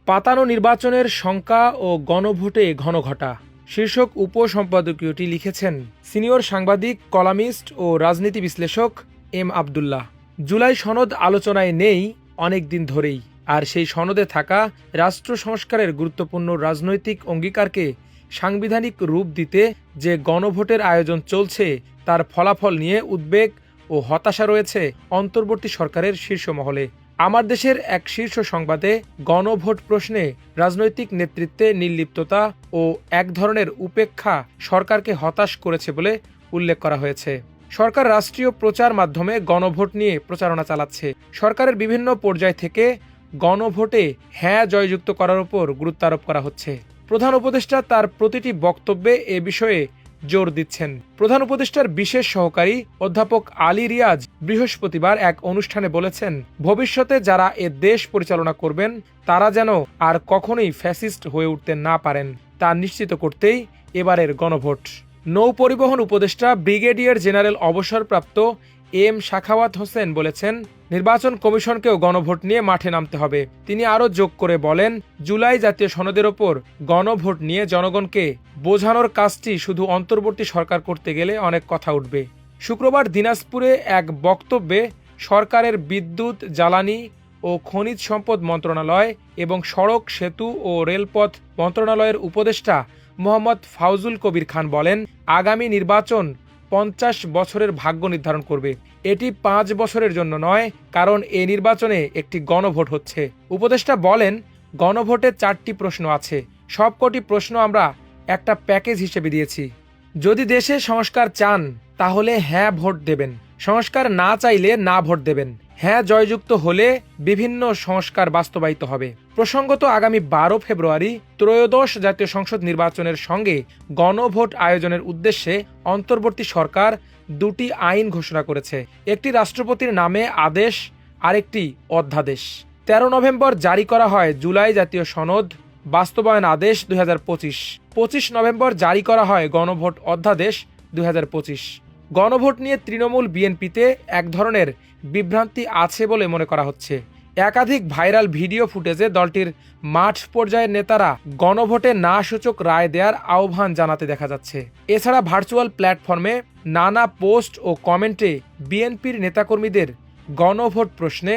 পাতানো নির্বাচনের শঙ্কা ও গণভোটে ঘনঘটা শীর্ষক উপসম্পাদকীয়টি লিখেছেন সিনিয়র সাংবাদিক, কলামিস্ট ও রাজনীতি বিশ্লেষক এম আবদুল্লাহ। জুলাই সনদ আলোচনায় নেই অনেক দিন ধরেই, আর সেই সনদে থাকা রাষ্ট্র সংস্কারের গুরুত্বপূর্ণ রাজনৈতিক অঙ্গীকারকে সাংবিধানিক রূপ দিতে যে গণভোটের আয়োজন চলছে তার ফলাফল নিয়ে উদ্বেগ ও হতাশা রয়েছে অন্তর্বর্তী সরকারের শীর্ষ মহলে। আমার দেশের এক শীর্ষ সংবাদে গণভোট প্রশ্নে রাজনৈতিক নেতৃত্বে নির্লিপ্ততা ও এক ধরনের উপেক্ষা সরকারকে হতাশ করেছে বলে উল্লেখ করা হয়েছে। সরকার রাষ্ট্রীয় প্রচার মাধ্যমে গণভোট নিয়ে প্রচারণা চালাচ্ছে। সরকারের বিভিন্ন পর্যায় থেকে গণভোটে হ্যাঁ জয়যুক্ত করার উপর গুরুত্ব আরোপ করা হচ্ছে। প্রধান উপদেষ্টা তার প্রতিটি বক্তব্যে এ বিষয়ে জোর দিচ্ছেন। প্রধান উপদেষ্টার বিশেষ সহকারী অধ্যাপক আলী রিয়াজ বৃহস্পতিবার এক অনুষ্ঠানে বলেছেন, ভবিষ্যতে যারা এ দেশ পরিচালনা করবেন তারা যেন আর কখনোই ফ্যাসিস্ট হয়ে উঠতে না পারেন তা নিশ্চিত করতেই এবারের গণভোট। নৌ পরিবহন উপদেষ্টা ব্রিগেডিয়ার জেনারেল অবসরপ্রাপ্ত এম সাখাওয়াত হোসেন বলেছেন, নির্বাচন কমিশনকেও গণভোট নিয়ে মাঠে নামতে হবে। তিনি আরও যোগ করে বলেন, জুলাই জাতীয় সনদের ওপর গণভোট নিয়ে জনগণকে বোঝানোর কাজটি শুধু অন্তর্বর্তী সরকার করতে গেলে অনেক কথা উঠবে। শুক্রবার দিনাজপুরে এক বক্তব্যে সরকারের বিদ্যুৎ, জ্বালানি ও খনিজ সম্পদ মন্ত্রণালয় এবং সড়ক, সেতু ও রেলপথ মন্ত্রণালয়ের উপদেষ্টা মোহাম্মদ ফাউজুল কবির খান বলেন, আগামী নির্বাচন 50 বছরের ভাগ্য নির্ধারণ করবে। এটি 5 বছরের জন্য নয়, কারণ এ নির্বাচনে একটি গণভোট হচ্ছে। উপদেষ্টা বলেন, গণভোটে 4টি প্রশ্ন আছে। সবকটি প্রশ্ন আমরা একটা প্যাকেজ হিসেবে দিয়েছি। যদি দেশে সংস্কার চান তাহলে হ্যাঁ ভোট দেবেন, সংস্কার না চাইলে না ভোট দেবেন। হ্যাঁ জয়যুক্ত হলে বিভিন্ন সংস্কার বাস্তবায়িত হবে। প্রসঙ্গত, আগামী 12 ফেব্রুয়ারি ত্রয়োদশ জাতীয় সংসদ নির্বাচনের সঙ্গে গণভোট আয়োজনের উদ্দেশ্যে অন্তর্বর্তী সরকার 2টি আইন ঘোষণা করেছে। একটি রাষ্ট্রপতির নামে আদেশ, আরেকটি অধ্যাদেশ। 13 নভেম্বর জারি করা হয় জুলাই জাতীয় সনদ বাস্তবায়ন আদেশ 2025। 25 নভেম্বর জারি করা হয় গণভোট অধ্যাদেশ 2025। গণভোট নিয়ে তৃণমূল বিএনপিতে এক ধরনের বিভ্রান্তি আছে বলে মনে করা হচ্ছে। একাধিক ভাইরাল ভিডিও ফুটেজে দলটির মাঠ পর্যায়ের নেতারা গণভোটে না সূচক রায় দেওয়ার আহ্বান জানাতে দেখা যাচ্ছে। এছাড়া ভার্চুয়াল প্ল্যাটফর্মে নানা পোস্ট ও কমেন্টে বিএনপির নেতাকর্মীদের গণভোট প্রশ্নে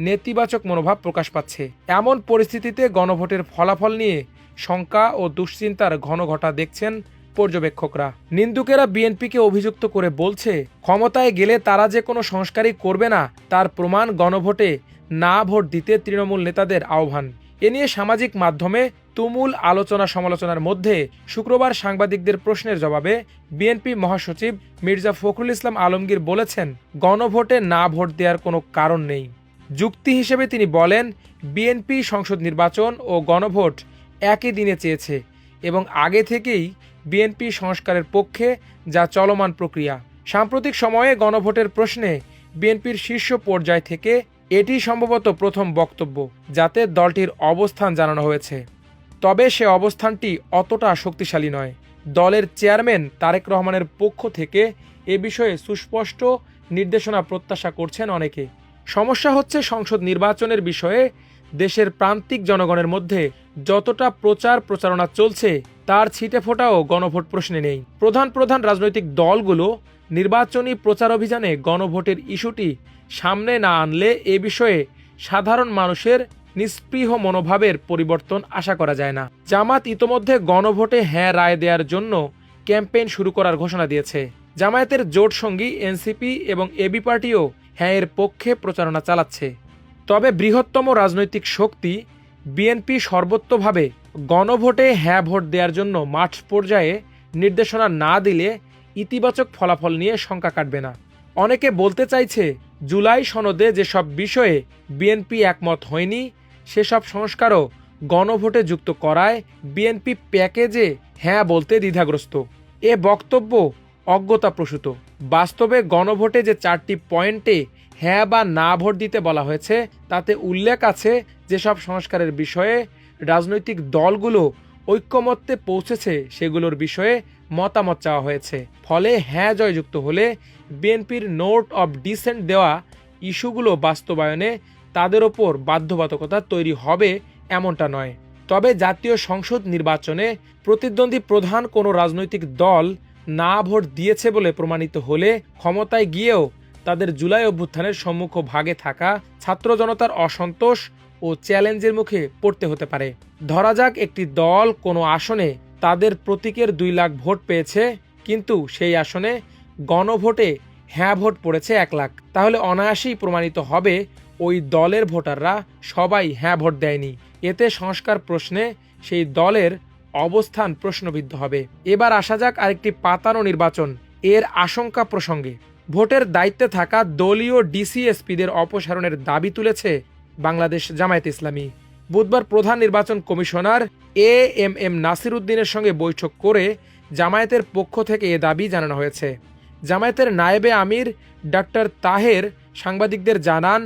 নেতিবাচক মনোভাব প্রকাশ পাচ্ছে। এমন পরিস্থিতিতে গণভোটের ফলাফল নিয়ে শঙ্কা ও দুশ্চিন্তার ঘনঘটা দেখছেন পর্যবেক্ষকরা। নিন্দুকেরা বিএনপিকে অভিযুক্ত করে বলছে, ক্ষমতায় গেলে তারা যে কোনো সংস্কারই করবে না তার প্রমাণ গণভোটে না ভোট দিতে তৃণমূল নেতাদের আহ্বান। এ নিয়ে সামাজিক মাধ্যমে তুমুল আলোচনা সমালোচনার মধ্যে শুক্রবার সাংবাদিকদের প্রশ্নের জবাবে বিএনপি মহাসচিব মির্জা ফখরুল ইসলাম আলমগীর বলেছেন, গণভোটে না ভোট দেওয়ার কোনো কারণ নেই। যুক্তি হিসেবে তিনি বলেন, বিএনপি সংসদ নির্বাচন ও গণভোট একই দিনে চেয়েছে এবং আগে থেকেই বিএনপি সংস্কারের পক্ষে, যা চলমান প্রক্রিয়া। সাম্প্রতিক সময়ে গণভোটের প্রশ্নে বিএনপির শীর্ষ পর্যায় থেকে এটি সম্ভবত প্রথম বক্তব্য যাতে দলটির অবস্থান জানানো হয়েছে। তবে সে অবস্থানটি অতটা শক্তিশালী নয়। দলের চেয়ারম্যান তারেক রহমানের পক্ষ থেকে এ বিষয়ে সুস্পষ্ট নির্দেশনা প্রত্যাশা করছেন অনেকে। সমস্যা হচ্ছে, সংসদ নির্বাচনের বিষয়ে দেশের প্রান্তিক জনগণের মধ্যে যতটা প্রচারণা চলছে তার ছিটেফোঁটাও গণভোট প্রশ্নে নেই। প্রধান রাজনৈতিক দলগুলো নির্বাচনী প্রচার অভিযানে গণভোটের ইস্যুটি সামনে না আনলে এ বিষয়ে সাধারণ মানুষের নিস্পৃহ মনোভাবের পরিবর্তন আশা করা যায় না। জামাত ইতোমধ্যে গণভোটে হ্যাঁ রায় দেওয়ার জন্য ক্যাম্পেইন শুরু করার ঘোষণা দিয়েছে। জামায়াতের জোট সঙ্গী এনসিপি এবং এবি পার্টিও হ্যাঁ এর পক্ষে প্রচারণা চালাচ্ছে। তবে বৃহত্তম রাজনৈতিক শক্তি বিএনপি সর্বত্রভাবে গণভোটে হ্যাঁ ভোট দেওয়ার জন্য মাঠ পর্যায়ে নির্দেশনা না দিলে ইতিবাচক ফলাফল নিয়ে শঙ্কা কাটবে না। অনেকে বলতে চাইছে, জুলাই সনদে যেসব বিষয়ে বিএনপি একমত হয়নি সেসব সংস্কারও গণভোটে যুক্ত করায় বিএনপি প্যাকেজে হ্যাঁ বলতে দ্বিধাগ্রস্ত। এ বক্তব্য অজ্ঞতাপ্রসূত। বাস্তবে গণভোটে যে 4টি পয়েন্টে হ্যাঁ বা না ভোট দিতে বলা হয়েছে তাতে উল্লেখ আছে যেসব সংস্কারের বিষয়ে রাজনৈতিক দলগুলো ঐক্যমত্যে পৌঁছেছে সেগুলোর বিষয়ে মতামত চাওয়া হয়েছে। ফলে হ্যাঁ জয়যুক্ত হলে বিএনপির নোট অব ডিসেন্ট দেওয়া ইস্যুগুলো বাস্তবায়নে তাদের ওপর বাধ্যবাধকতা তৈরি হবে এমনটা নয়। তবে জাতীয় সংসদ নির্বাচনে প্রতিদ্বন্দ্বী প্রধান কোনো রাজনৈতিক দল না ভোট দিয়েছে বলে প্রমাণিত হলে ক্ষমতায় গিয়েও তাদের জুলাই অভ্যুত্থানের সম্মুখভাগে থাকা ছাত্র জনতার অসন্তোষ ও চ্যালেঞ্জের মুখে পড়তে হতে পারে। ধরা যাক একটি দল কোনো আসনে তাদের প্রতীকের 2 লাখ ভোট পেয়েছে, কিন্তু সেই আসনে গণভোটে হ্যাঁ ভোট পড়েছে 1 লাখ। তাহলে অনায়াসেই প্রমাণিত হবে ওই দলের ভোটাররা সবাই হ্যাঁ ভোট দেয়নি। এতে সংস্কার প্রশ্নে সেই দলের অবস্থান প্রশ্নবিদ্ধ হবে। এবার আসা যাক আরেকটি পাতানো নির্বাচন এর আশঙ্কা প্রসঙ্গে। ভোটের দায়িত্বে থাকা দলীয় ডিসিএসপিদের অপসারণের দাবি তুলেছে বাংলাদেশ জামায়াতে ইসলামী। বুধবার প্রধান নির্বাচন কমিশনার এএমএম নাসির উদ্দিনের সঙ্গে বৈঠক করে জামায়াতের পক্ষ থেকে এ দাবি জানানো হয়েছে। জামায়াতের নায়েবে আমির ডাক্তার তাহের সাংবাদিকদের জানান,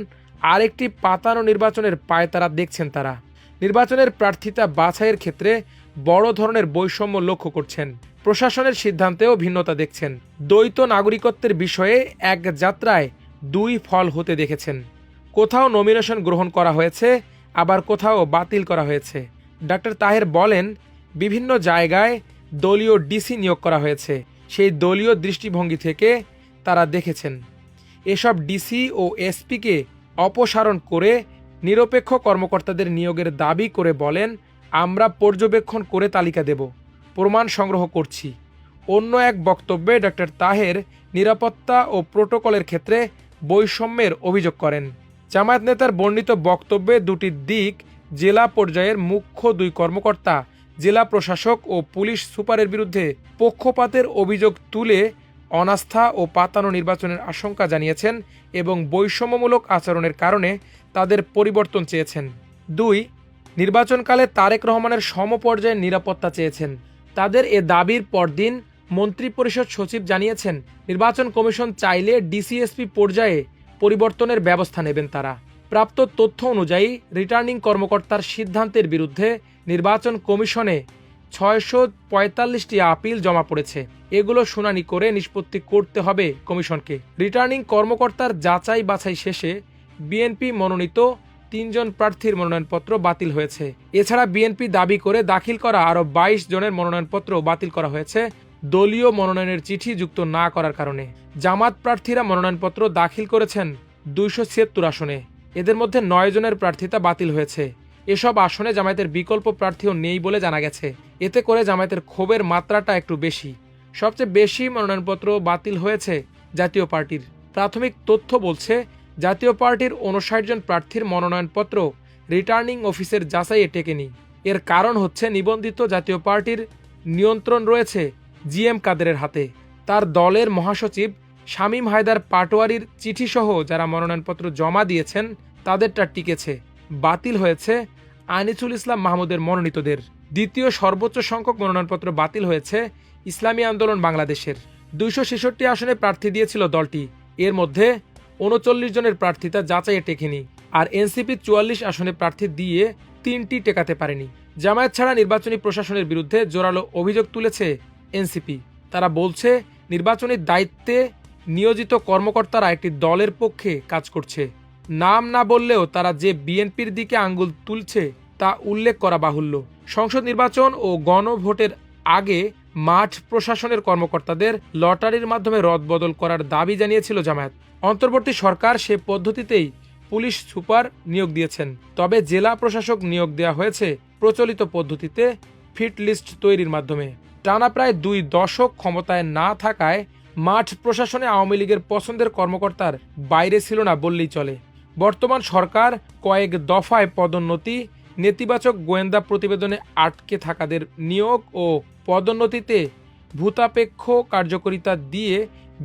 আরেকটি পাতানো নির্বাচনের পায়তারা দেখছেন তারা। নির্বাচনের প্রার্থিতা বাছাইয়ের ক্ষেত্রে বড় ধরনের বৈষম্য লক্ষ্য করছেন। প্রশাসনের সিদ্ধান্তেও ভিন্নতা দেখছেন। দ্বৈত নাগরিকত্বের বিষয়ে এক যাত্রায় 2 ফল হতে দেখেছেন। কোথাও নমিনেশন গ্রহণ করা হয়েছে, আবার কোথাও বাতিল করা হয়েছে। ডাক্তার তাহের বলেন, বিভিন্ন জায়গায় দলীয় ডিসি নিয়োগ করা হয়েছে। সেই দলীয় দৃষ্টিভঙ্গি থেকে তারা দেখেছেন। এসব ডিসি ও এসপিকে অপসারণ করে নিরপেক্ষ কর্মকর্তাদের নিয়োগের দাবি করে বলেন, আমরা পর্যবেক্ষণ করে তালিকা দেব, প্রমাণ সংগ্রহ করছি। অন্য এক বক্তব্যে ডাক্তার তাহের নিরাপত্তা ও প্রোটোকলের ক্ষেত্রে বৈষম্যের অভিযোগ করেন। জামায়াত নেতার বর্ণিত বক্তব্যে 2টি দিক, জেলা পর্যায়ের মুখ্য 2 কর্মকর্তা, জেলা প্রশাসক ও পুলিশ সুপারের বিরুদ্ধে পক্ষপাতের অভিযোগ তুলে অনাস্থা ও পাতানো নির্বাচনের আশঙ্কা জানিয়েছেন এবং বৈষম্যমূলক আচরণের কারণে তাদের পরিবর্তন চেয়েছেন। 2. নির্বাচনকালে তারেক রহমানের সমপর্যায়ের নিরাপত্তা চেয়েছেন। তাদের এ দাবির পরদিন মন্ত্রিপরিষদ সচিব জানিয়েছেন, নির্বাচন কমিশন চাইলে ডিসিএসপি পর্যায়ে পরিবর্তনের ব্যবস্থা নেবেন তারা। প্রাপ্ত তথ্য অনুযায়ী রিটার্নিং কর্মকর্তার সিদ্ধান্তের বিরুদ্ধে নির্বাচন কমিশনে 645টি আপিল জমা পড়েছে। এগুলো শুনানি করে নিষ্পত্তি করতে হবে কমিশনকে। রিটার্নিং কর্মকর্তার যাচাই বাছাই শেষে বিএনপি মনোনীত 3 জন প্রার্থীর মনোনয়নপত্র বাতিল হয়েছে। এছাড়া বিএনপি দাবি করে দাখিল করা আরও 22 জনের মনোনয়নপত্র বাতিল করা হয়েছে দলীয় মনোনয়নের চিঠি যুক্ত না করার কারণে। জামাত প্রার্থীরা মনোনয়নপত্র দাখিল করেছেন 276 আসনে। এদের মধ্যে 9 জনের প্রার্থিতা বাতিল হয়েছে। এসব আসনে জামায়াতের বিকল্প প্রার্থীও নেই বলে জানা গেছে। এতে করে জামায়াতের ক্ষোভের মাত্রাটা একটু বেশি। সবচেয়ে বেশি মনোনয়নপত্র বাতিল হয়েছে জাতীয় পার্টির। প্রাথমিক তথ্য বলছে, জাতীয় পার্টির 59 জন প্রার্থীর মনোনয়নপত্র রিটার্নিং অফিসের যাচাইয়ে টেকেনি। এর কারণ হচ্ছে, নিবন্ধিত জাতীয় পার্টির নিয়ন্ত্রণ রয়েছে জিএম কাদেরের হাতে। তার দলের মহাসচিব শামীম হায়দার পাটোয়ারির চিঠিসহ যারা মনোনয়নপত্র জমা দিয়েছেন তাদেরটা টিকেছে। বাতিল হয়েছে আনিসুল ইসলাম মাহমুদের মনোনীতদের। দ্বিতীয় সর্বোচ্চ সংখ্যক মনোনয়নপত্র বাতিল হয়েছে ইসলামী আন্দোলন বাংলাদেশের। 266 আসনে প্রার্থী দিয়েছিল দলটি। এর মধ্যে 39 জনের প্রার্থিতা যাচাইয়ে টেকেনি। আর এনসিপি 44 আসনে প্রার্থী দিয়ে 3টি টেকাতে পারেনি। জামায়াত ছাড়া নির্বাচনী প্রশাসনের বিরুদ্ধে জোরালো অভিযোগ তুলেছে এনসিপি। তারা বলছে, নির্বাচনী দায়িত্বে নিয়োজিত কর্মকর্তারা একটি দলের পক্ষে কাজ করছে। নাম না বললেও তারা যে বিএনপির দিকে আঙ্গুল তুলছে তা উল্লেখ করা বাহুল্য। সংসদ নির্বাচন ও গণভোটের আগে মাঠ প্রশাসনের কর্মকর্তাদের লটারির মাধ্যমে রদবদল করার দাবি জানিয়েছিল জামায়াত। অন্তর্বর্তী সরকার সে পদ্ধতিতেই পুলিশ সুপার নিয়োগ দিয়েছেন। তবে জেলা প্রশাসক নিয়োগ দেওয়া হয়েছে প্রচলিত পদ্ধতিতে ফিট লিস্ট তৈরির মাধ্যমে। টানা প্রায় 2 দশক ক্ষমতায় না থাকায় মাঠ প্রশাসনে আওয়ামী লীগের পছন্দের কর্মকর্তার বাইরে ছিল না বললেই চলে। বর্তমান সরকার কয়েক দফায় পদোন্নতি, নেতিবাচক গোয়েন্দা প্রতিবেদনে আটকে থাকাদের নিয়োগ ও পদোন্নতিতে ভূতাপেক্ষ কার্যকারিতা দিয়ে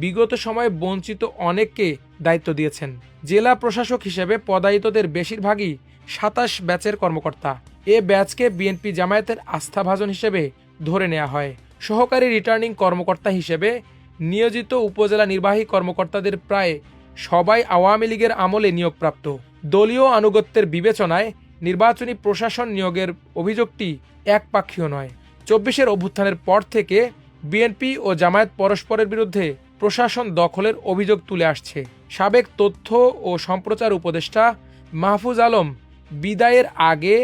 বিগত সময়ে বঞ্চিত অনেককে দায়িত্ব দিয়েছেন। জেলা প্রশাসক হিসেবে পদায়িতদের বেশিরভাগই 27 ব্যাচের কর্মকর্তা। এ ব্যাচকে বিএনপি জামায়াতের আস্থাভাজন হিসেবে ধরে নেওয়া হয়। সহকারী রিটার্নিং কর্মকর্তা হিসেবে নিয়োজিত উপজেলা নির্বাহী কর্মকর্তাদের প্রায় সবাই আওয়ামী লীগের আমলে নিয়োগপ্রাপ্ত। দলীয় আনুগত্যের বিবেচনায় নির্বাচনী প্রশাসন নিয়োগের অভিযোগটি একপাক্ষীয় নয়। 24-এর অভ্যুত্থানের পর থেকে বিএনপি ও জামায়াত পরস্পরের বিরুদ্ধে প্রশাসন দখলের অভিযোগ তুলে আসছে। সাবেক তথ্য ও সম্প্রচার উপদেষ্টা মাহফুজ আলম বিদায়ের আগে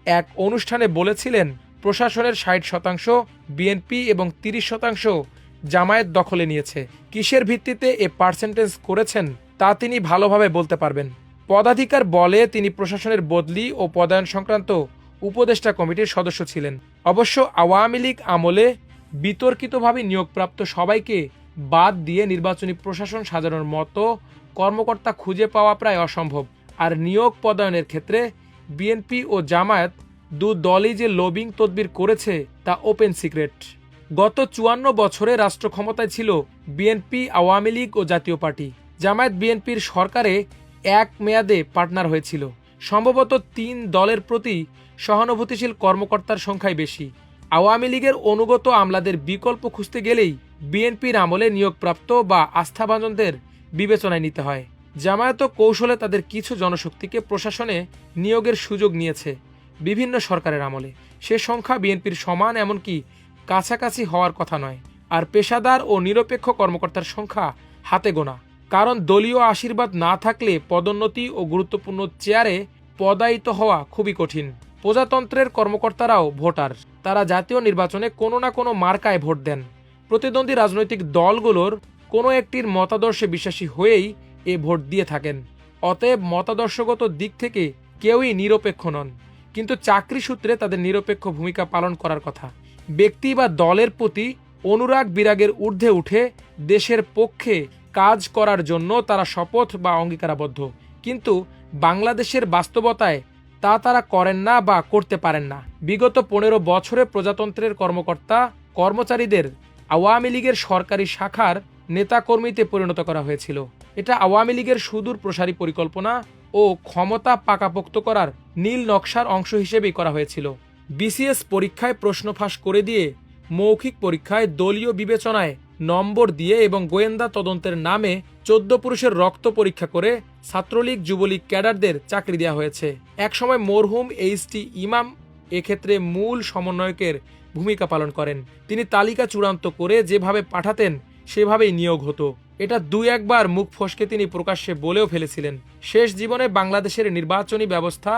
এক অনুষ্ঠানে বলেছিলেন প্রশাসনের ৬০% বিএনপি এবং ৩০% জামায়াত দখলে নিয়েছে। কিসের ভিত্তিতে এ পার্সেন্টেজ করেছেন তা তিনি ভালোভাবে বলতে পারবেন। পদাধিকার বলে তিনি প্রশাসনের বদলি ও পদায়ন সংক্রান্ত উপদেষ্টা কমিটির সদস্য ছিলেন। অবশ্য আওয়ামী লীগ আমলে বিতর্কিতভাবে নিয়োগপ্রাপ্ত সবাইকে বাদ দিয়ে নির্বাচনী প্রশাসন সাজানোর মতো কর্মকর্তা খুঁজে পাওয়া প্রায় অসম্ভব। আর নিয়োগ পদায়নের ক্ষেত্রে বিএনপি ও জামায়াত দু দলই যে লবিং তদবির করেছে তা ওপেন সিক্রেট। গত ৫৪ বছরে রাষ্ট্র ক্ষমতায় ছিল বিএনপি, আওয়ামী লীগ ও জাতীয় পার্টি। জামায়াত বিএনপির সরকারে এক মেয়াদে পার্টনার হয়েছিল। সম্ভবত ৩ দলের প্রতি সহানুভূতিশীল কর্মকর্তার সংখ্যাই বেশি। আওয়ামী লীগের অনুগত আমলাদের বিকল্প খুঁজতে গেলেই বিএনপির আমলে নিয়োগপ্রাপ্ত বা আস্থাভাজনদের বিবেচনায় নিতে হয়। জামায়াত কৌশলে তাদের কিছু জনশক্তিকে প্রশাসনে নিয়োগের সুযোগ নিয়েছে বিভিন্ন সরকারের আমলে। সে সংখ্যা বিএনপির সমান, এমনকি কাছাকাছি হওয়ার কথা নয়। আর পেশাদার ও নিরপেক্ষ কর্মকর্তার সংখ্যা হাতে গোনা। কারণ দলীয় আশীর্বাদ না থাকলে পদোন্নতি ও গুরুত্বপূর্ণ চেয়ারে পদায়িত হওয়া খুবই কঠিন। প্রজাতন্ত্রের কর্মকর্তারাও ভোটার। তারা জাতীয় নির্বাচনে কোনো না কোনো মার্কায় ভোট দেন। প্রতিদ্বন্দ্বী রাজনৈতিক দলগুলোর কোনো একটির মতাদর্শে বিশ্বাসী হয়েই এ ভোট দিয়ে থাকেন। অতএব মতাদর্শগত দিক থেকে কেউই নিরপেক্ষ নন, কিন্তু চাকরি সূত্রে তাদের নিরপেক্ষ ভূমিকা পালন করার কথা। ব্যক্তি বা দলের প্রতি অনুরাগ বিরাগের ঊর্ধ্বে উঠে দেশের পক্ষে কাজ করার জন্য তারা শপথ বা অঙ্গীকারাবদ্ধ। কিন্তু বাংলাদেশের বাস্তবতায় তা তারা করেন না বা করতে পারেন না। বিগত ১৫ বছরে প্রজাতন্ত্রের কর্মকর্তা কর্মচারীদের আওয়ামী লীগের সরকারি শাখার নেতাকর্মীতে পরিণত করা হয়েছিল। এটা আওয়ামী লীগের সুদূর প্রসারী পরিকল্পনা ও ক্ষমতা পাকাপোক্ত করার নীল নকশার অংশ হিসেবেই করা হয়েছিল। বিসিএস পরীক্ষায় প্রশ্ন ফাঁস করে দিয়ে, মৌখিক পরীক্ষায় দলীয় বিবেচনায় নম্বর দিয়ে এবং গোয়েন্দা তদন্তের নামে ১৪ পুরুষের রক্ত পরীক্ষা করে ছাত্রলীগ, যুবলীগ ক্যাডারদের চাকরি দেওয়া হয়েছে। একসময় মরহুম এইচ.টি. ইমাম এক্ষেত্রে মূল সমন্বয়কের ভূমিকা পালন করেন। তিনি তালিকা চূড়ান্ত করে যেভাবে পাঠাতেন সেভাবেই নিয়োগ হতো। এটা ২-১ বার মুখ ফসকে তিনি প্রকাশ্যে বলেও ফেলেছিলেন। শেষ জীবনে বাংলাদেশের নির্বাচনী ব্যবস্থা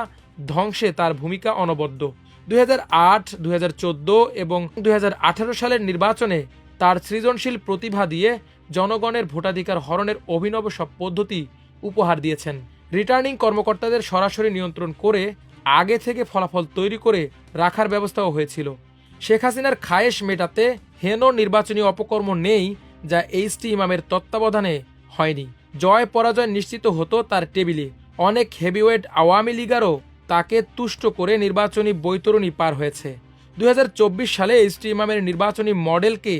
ধ্বংসে তার ভূমিকা অনবদ্য। ২০০৮, ২০১৪ এবং ২০১৮ সালের নির্বাচনে তার সৃজনশীল প্রতিভা দিয়ে জনগণের ভোটাধিকার হরণের অভিনব সব পদ্ধতি উপহার দিয়েছেন। রিটার্নিং কর্মকর্তাদের সরাসরি নিয়ন্ত্রণ করে আগে থেকে ফলাফল তৈরি করে রাখার ব্যবস্থাও হয়েছিল। শেখ হাসিনার খায়েশ মেটাতে হেন নির্বাচনী অপকর্ম নেই যা এইচ.টি. ইমামের তত্ত্বাবধানে হয়নি। জয় পরাজয় নিশ্চিত হতো তার টেবিলে। অনেক হেভিওয়েট আওয়ামী লীগারও তাকে তুষ্ট করে নির্বাচনী বৈতরণী পার হয়েছে। ২০২৪ সালে এইচ.টি. ইমামের নির্বাচনী মডেলকে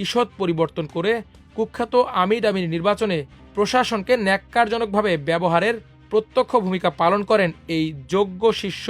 ঈষৎ পরিবর্তন করে কুখ্যাত আমির নির্বাচনে প্রশাসনকে ন্যাক্কারজনকভাবে ব্যবহারের প্রত্যক্ষ ভূমিকা পালন করেন এই যোগ্য শিষ্য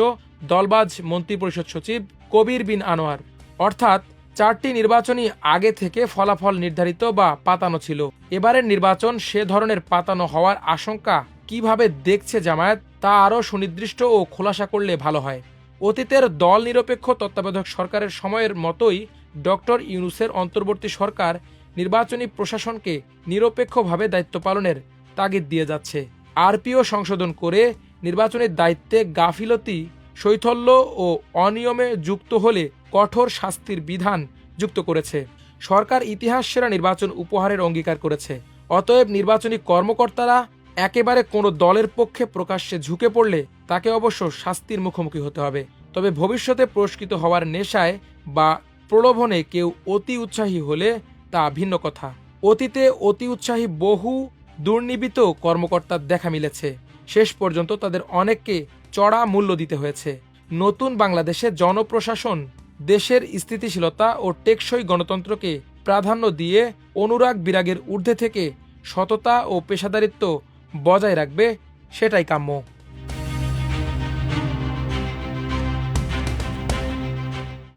দলবাজ মন্ত্রিপরিষদ সচিব কবির বিন আনোয়ার। অর্থাৎ 4টি নির্বাচনই আগে থেকে ফলাফল নির্ধারিত বা পাতানো ছিল। এবারের নির্বাচন সে ধরনের পাতানো হওয়ার আশঙ্কা কিভাবে দেখছে জামায়াত তা আরও সুনির্দিষ্ট ও খোলাসা করলে ভালো হয়। অতীতের দল নিরপেক্ষ তত্ত্বাবধায়ক সরকারের সময়ের মতোই ডক্টর ইউনূসের অন্তর্বর্তী সরকার নির্বাচনী প্রশাসনকে নিরপেক্ষভাবে দায়িত্ব পালনের তাগিদ দিয়ে যাচ্ছে। আরপিও সংশোধন করে নির্বাচনের দায়িত্বে গাফিলতি, শৈথল্য ও অনিয়মে যুক্ত হলে কঠোর শাস্তির বিধান যুক্ত করেছে। সরকার ইতিহাস সেরা নির্বাচন উপহারের অঙ্গীকার করেছে। অতএব নির্বাচনী কর্মকর্তারা একেবারে কোনো দলের পক্ষে প্রকাশ্যে ঝুঁকে পড়লে তাকে অবশ্য শাস্তির মুখোমুখি হতে হবে। তবে ভবিষ্যতে পুরস্কৃত হওয়ার নেশায় বা প্রলোভনে কেউ অতি উৎসাহী হলে তা ভিন্ন কথা। অতীতে অতি উৎসাহী বহু দুর্নীবিত কর্মকর্তার দেখা মিলেছে। শেষ পর্যন্ত তাদের অনেককে চড়া মূল্য দিতে হয়েছে। নতুন বাংলাদেশে জনপ্রশাসন দেশের স্থিতিশীলতা ও টেকসই গণতন্ত্রকে প্রাধান্য দিয়ে অনুরাগ বিরাগের ঊর্ধ্বে থেকে সততা ও পেশাদারিত্ব বজায় রাখবে, সেটাই কাম্য।